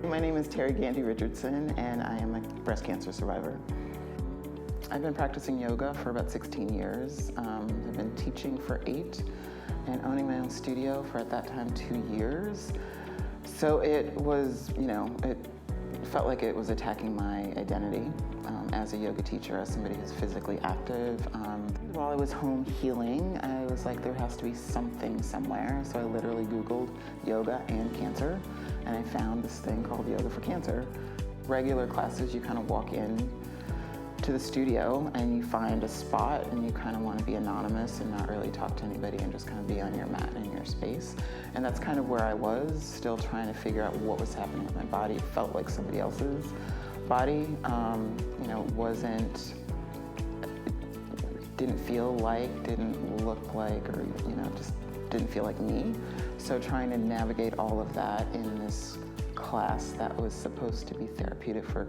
My name is Teri Gandy-Richardson, and I am a breast cancer survivor. I've been practicing yoga for about 16 years. I've been teaching for 8 and owning my own studio for, at that time, 2 years. So it was, it felt like it was attacking my identity as a yoga teacher, as somebody who's physically active. While I was home healing, I was like, there has to be something somewhere. So I literally Googled yoga and cancer, and I found this thing called yoga4cancer. Regular classes, you kind of walk in to the studio and you find a spot and you kind of want to be anonymous and not really talk to anybody and just kind of be on your mat in your space. And that's kind of where I was, still trying to figure out what was happening with my body. It felt like somebody else's body, didn't feel like, didn't look like, or just didn't feel like me. So trying to navigate all of that in this class that was supposed to be therapeutic for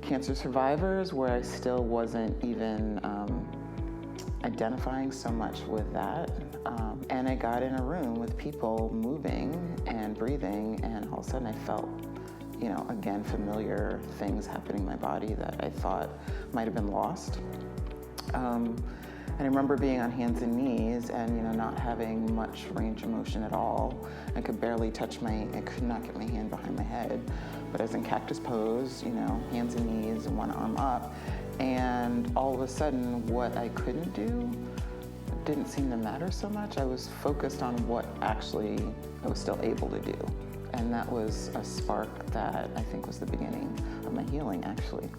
cancer survivors, where I still wasn't even identifying so much with that. And I got in a room with people moving and breathing, and all of a sudden I felt, again, familiar things happening in my body that I thought might have been lost. And I remember being on hands and knees and, not having much range of motion at all. I could barely I could not get my hand behind my head. But I was in cactus pose, hands and knees and one arm up. And all of a sudden, what I couldn't do didn't seem to matter so much. I was focused on what actually I was still able to do. And that was a spark that I think was the beginning of my healing, actually.